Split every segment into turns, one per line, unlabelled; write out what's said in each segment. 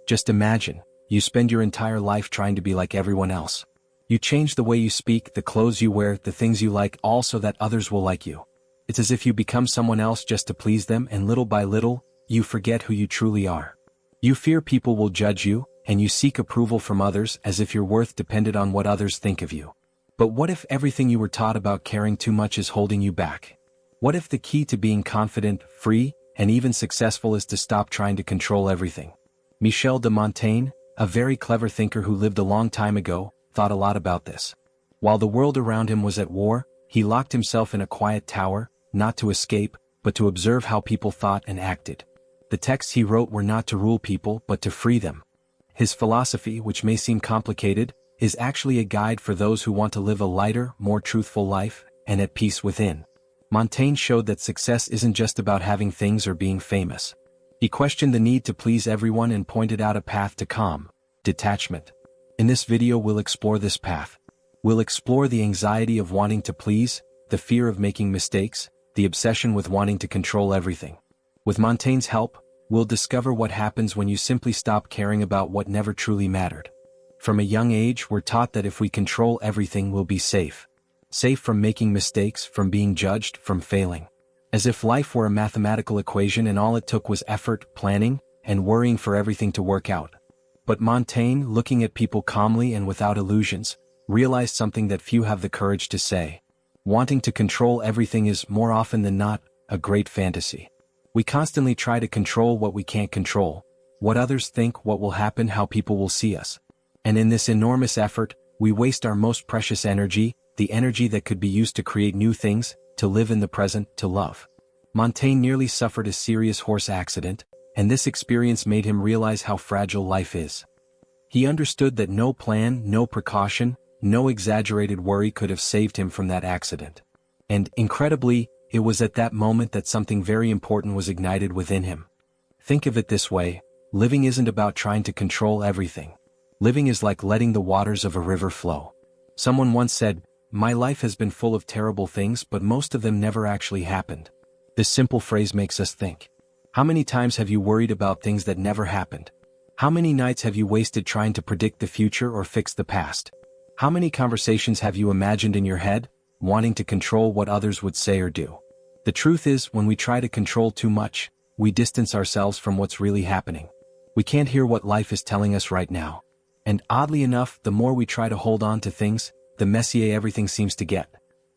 Just imagine, you spend your entire life trying to be like everyone else. You change the way you speak, the clothes you wear, the things you like, all so that others will like you. It's as if you become someone else just to please them, and little by little, you forget who you truly are. You fear people will judge you, and you seek approval from others as if your worth depended on what others think of you. But what if everything you were taught about caring too much is holding you back? What if the key to being confident, free, and even successful is to stop trying to control everything? Michel de Montaigne, a very clever thinker who lived a long time ago, thought a lot about this. While the world around him was at war, he locked himself in a quiet tower, not to escape, but to observe how people thought and acted. The texts he wrote were not to rule people but to free them. His philosophy, which may seem complicated, is actually a guide for those who want to live a lighter, more truthful life, and at peace within. Montaigne showed that success isn't just about having things or being famous. He questioned the need to please everyone and pointed out a path to calm, detachment. In this video we'll explore this path. We'll explore the anxiety of wanting to please, the fear of making mistakes, the obsession with wanting to control everything. With Montaigne's help, we'll discover what happens when you simply stop caring about what never truly mattered. From a young age we're taught that if we control everything we'll be safe. Safe from making mistakes, from being judged, from failing. As if life were a mathematical equation and all it took was effort, planning, and worrying for everything to work out. But Montaigne, looking at people calmly and without illusions, realized something that few have the courage to say. Wanting to control everything is, more often than not, a great fantasy. We constantly try to control what we can't control, what others think, what will happen, how people will see us. And in this enormous effort, we waste our most precious energy, the energy that could be used to create new things, to live in the present, to love. Montaigne nearly suffered a serious horse accident, and this experience made him realize how fragile life is. He understood that no plan, no precaution, no exaggerated worry could have saved him from that accident. And, incredibly, it was at that moment that something very important was ignited within him. Think of it this way: living isn't about trying to control everything. Living is like letting the waters of a river flow. Someone once said, "My life has been full of terrible things, but most of them never actually happened." This simple phrase makes us think. How many times have you worried about things that never happened? How many nights have you wasted trying to predict the future or fix the past? How many conversations have you imagined in your head, wanting to control what others would say or do? The truth is, when we try to control too much, we distance ourselves from what's really happening. We can't hear what life is telling us right now. And oddly enough, the more we try to hold on to things, the messier everything seems to get.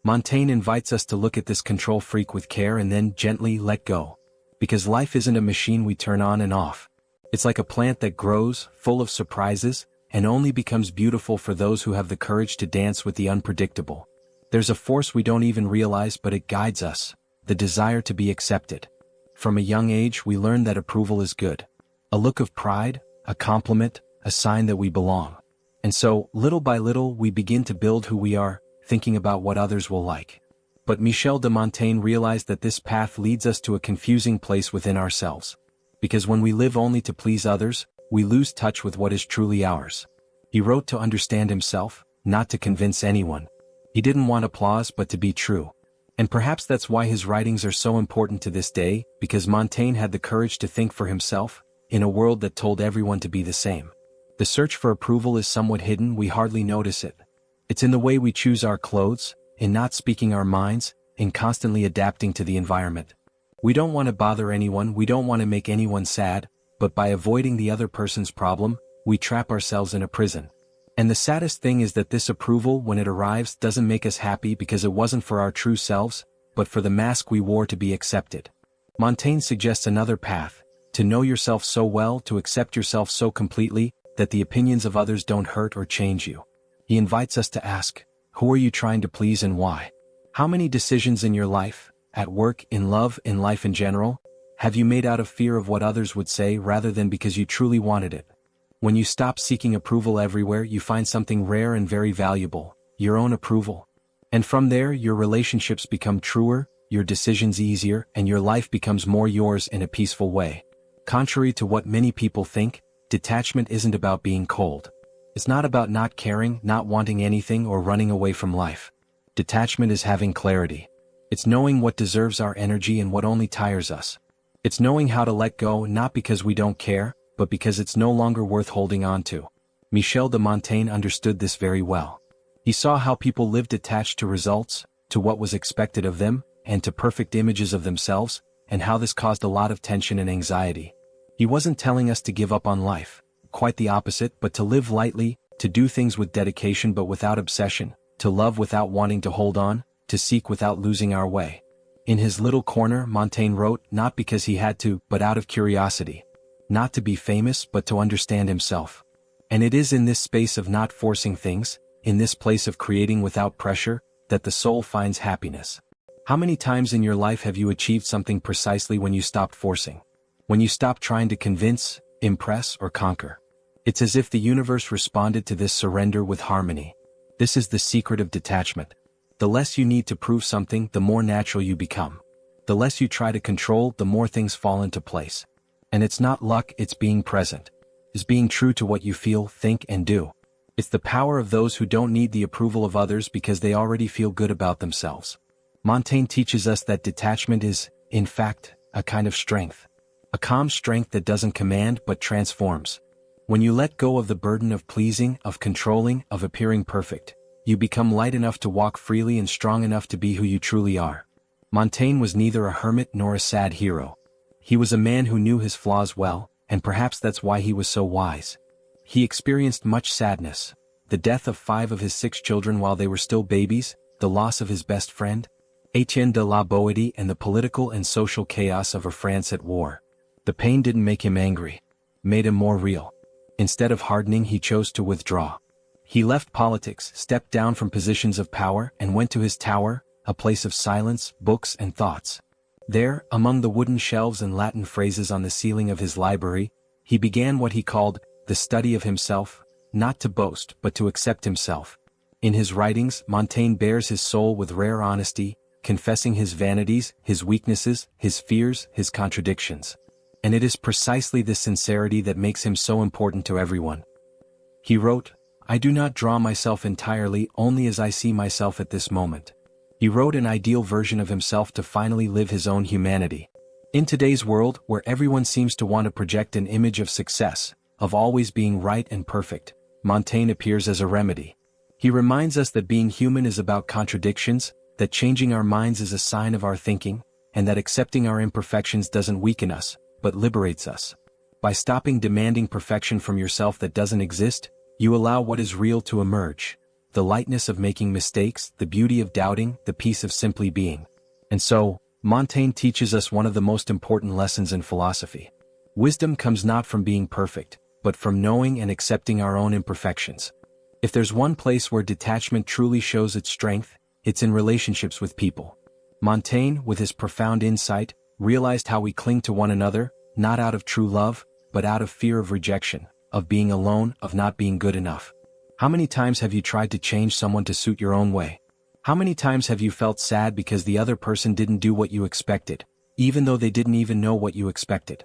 Montaigne invites us to look at this control freak with care and then gently let go. Because life isn't a machine we turn on and off. It's like a plant that grows, full of surprises, and only becomes beautiful for those who have the courage to dance with the unpredictable. There's a force we don't even realize, but it guides us, the desire to be accepted. From a young age we learn that approval is good. A look of pride, a compliment, a sign that we belong. And so, little by little we begin to build who we are, thinking about what others will like. But Michel de Montaigne realized that this path leads us to a confusing place within ourselves. Because when we live only to please others, we lose touch with what is truly ours. He wrote to understand himself, not to convince anyone. He didn't want applause but to be true. And perhaps that's why his writings are so important to this day, because Montaigne had the courage to think for himself, in a world that told everyone to be the same. The search for approval is somewhat hidden, we hardly notice it. It's in the way we choose our clothes, in not speaking our minds, in constantly adapting to the environment. We don't want to bother anyone, we don't want to make anyone sad, but by avoiding the other person's problem, we trap ourselves in a prison. And the saddest thing is that this approval, when it arrives, doesn't make us happy because it wasn't for our true selves, but for the mask we wore to be accepted. Montaigne suggests another path: to know yourself so well, to accept yourself so completely, that the opinions of others don't hurt or change you. He invites us to ask, who are you trying to please and why? How many decisions in your life, at work, in love, in life in general, have you made out of fear of what others would say rather than because you truly wanted it? When you stop seeking approval everywhere, you find something rare and very valuable, your own approval. And from there, your relationships become truer, your decisions easier, and your life becomes more yours in a peaceful way. Contrary to what many people think, detachment isn't about being cold. It's not about not caring, not wanting anything, or running away from life. Detachment is having clarity. It's knowing what deserves our energy and what only tires us. It's knowing how to let go, not because we don't care, but because it's no longer worth holding on to. Michel de Montaigne understood this very well. He saw how people lived attached to results, to what was expected of them, and to perfect images of themselves, and how this caused a lot of tension and anxiety. He wasn't telling us to give up on life, quite the opposite, but to live lightly, to do things with dedication but without obsession, to love without wanting to hold on, to seek without losing our way. In his little corner, Montaigne wrote, not because he had to, but out of curiosity. Not to be famous, but to understand himself. And it is in this space of not forcing things, in this place of creating without pressure, that the soul finds happiness. How many times in your life have you achieved something precisely when you stopped forcing? When you stopped trying to convince, impress, or conquer? It's as if the universe responded to this surrender with harmony. This is the secret of detachment. The less you need to prove something, the more natural you become. The less you try to control, the more things fall into place. And it's not luck, it's being present. It's being true to what you feel, think, and do. It's the power of those who don't need the approval of others because they already feel good about themselves. Montaigne teaches us that detachment is, in fact, a kind of strength. A calm strength that doesn't command but transforms. When you let go of the burden of pleasing, of controlling, of appearing perfect, you become light enough to walk freely and strong enough to be who you truly are. Montaigne was neither a hermit nor a sad hero. He was a man who knew his flaws well, and perhaps that's why he was so wise. He experienced much sadness, the death of 5 of his 6 children while they were still babies, the loss of his best friend, Etienne de la Boétie, and the political and social chaos of a France at war. The pain didn't make him angry, made him more real. Instead of hardening, he chose to withdraw. He left politics, stepped down from positions of power, and went to his tower, a place of silence, books, and thoughts. There, among the wooden shelves and Latin phrases on the ceiling of his library, he began what he called the study of himself, not to boast but to accept himself. In his writings, Montaigne bares his soul with rare honesty, confessing his vanities, his weaknesses, his fears, his contradictions. And it is precisely this sincerity that makes him so important to everyone. He wrote, "I do not draw myself entirely only as I see myself at this moment." He wrote an ideal version of himself to finally live his own humanity. In today's world, where everyone seems to want to project an image of success, of always being right and perfect, Montaigne appears as a remedy. He reminds us that being human is about contradictions, that changing our minds is a sign of our thinking, and that accepting our imperfections doesn't weaken us, but liberates us. By stopping demanding perfection from yourself that doesn't exist, you allow what is real to emerge. The lightness of making mistakes, the beauty of doubting, the peace of simply being. And so, Montaigne teaches us one of the most important lessons in philosophy. Wisdom comes not from being perfect, but from knowing and accepting our own imperfections. If there's one place where detachment truly shows its strength, it's in relationships with people. Montaigne, with his profound insight, realized how we cling to one another, not out of true love, but out of fear of rejection, of being alone, of not being good enough. How many times have you tried to change someone to suit your own way? How many times have you felt sad because the other person didn't do what you expected, even though they didn't even know what you expected?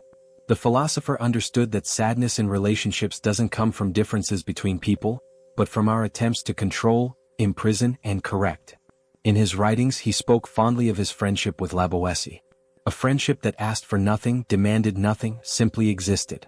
The philosopher understood that sadness in relationships doesn't come from differences between people, but from our attempts to control, imprison, and correct. In his writings, he spoke fondly of his friendship with La Boétie. A friendship that asked for nothing, demanded nothing, simply existed.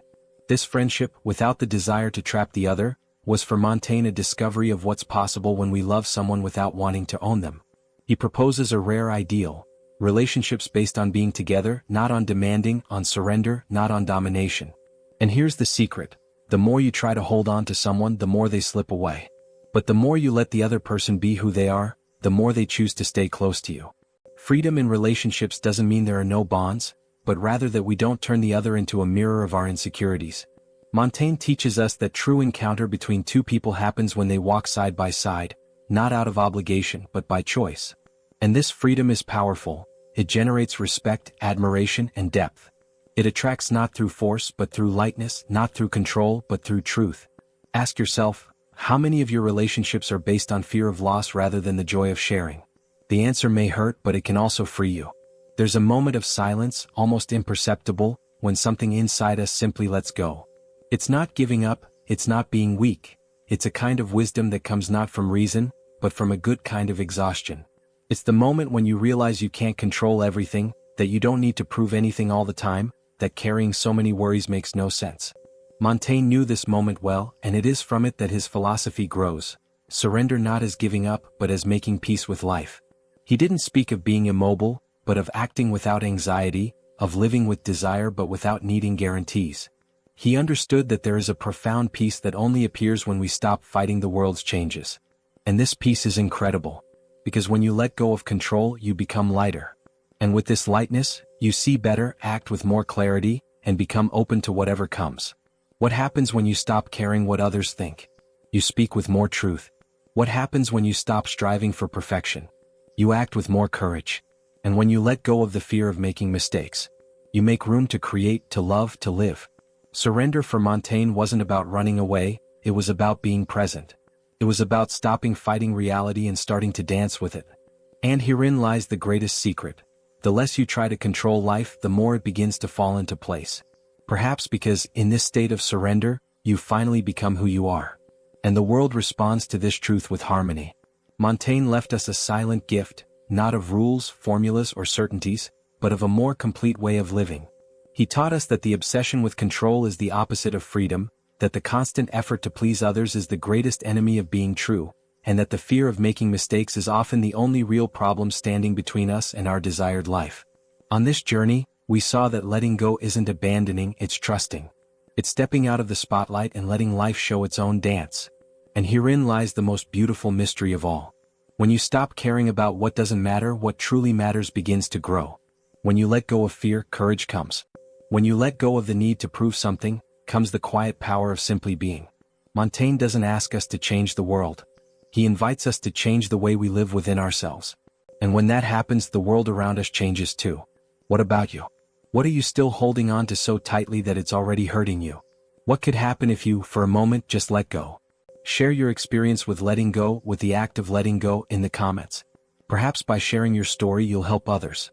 This friendship, without the desire to trap the other, was for Montaigne a discovery of what's possible when we love someone without wanting to own them. He proposes a rare ideal, relationships based on being together, not on demanding, on surrender, not on domination. And here's the secret: the more you try to hold on to someone, the more they slip away. But the more you let the other person be who they are, the more they choose to stay close to you. Freedom in relationships doesn't mean there are no bonds, but rather that we don't turn the other into a mirror of our insecurities. Montaigne teaches us that true encounter between two people happens when they walk side by side, not out of obligation but by choice. And this freedom is powerful. It generates respect, admiration, and depth. It attracts not through force but through lightness, not through control but through truth. Ask yourself, how many of your relationships are based on fear of loss rather than the joy of sharing? The answer may hurt, but it can also free you. There's a moment of silence, almost imperceptible, when something inside us simply lets go. It's not giving up, it's not being weak. It's a kind of wisdom that comes not from reason, but from a good kind of exhaustion. It's the moment when you realize you can't control everything, that you don't need to prove anything all the time, that carrying so many worries makes no sense. Montaigne knew this moment well, and it is from it that his philosophy grows. Surrender not as giving up, but as making peace with life. He didn't speak of being immobile, but of acting without anxiety, of living with desire but without needing guarantees. He understood that there is a profound peace that only appears when we stop fighting the world's changes. And this peace is incredible. Because when you let go of control, you become lighter. And with this lightness, you see better, act with more clarity, and become open to whatever comes. What happens when you stop caring what others think? You speak with more truth. What happens when you stop striving for perfection? You act with more courage. And when you let go of the fear of making mistakes, you make room to create, to love, to live. Surrender for Montaigne wasn't about running away, it was about being present. It was about stopping fighting reality and starting to dance with it. And herein lies the greatest secret. The less you try to control life, the more it begins to fall into place. Perhaps because, in this state of surrender, you finally become who you are. And the world responds to this truth with harmony. Montaigne left us a silent gift, not of rules, formulas, or certainties, but of a more complete way of living. He taught us that the obsession with control is the opposite of freedom, that the constant effort to please others is the greatest enemy of being true, and that the fear of making mistakes is often the only real problem standing between us and our desired life. On this journey, we saw that letting go isn't abandoning, it's trusting. It's stepping out of the spotlight and letting life show its own dance. And herein lies the most beautiful mystery of all. When you stop caring about what doesn't matter, what truly matters begins to grow. When you let go of fear, courage comes. When you let go of the need to prove something, comes the quiet power of simply being. Montaigne doesn't ask us to change the world. He invites us to change the way we live within ourselves. And when that happens, the world around us changes too. What about you? What are you still holding on to so tightly that it's already hurting you? What could happen if you, for a moment, just let go? Share your experience with letting go, with the act of letting go, in the comments. Perhaps by sharing your story you'll help others.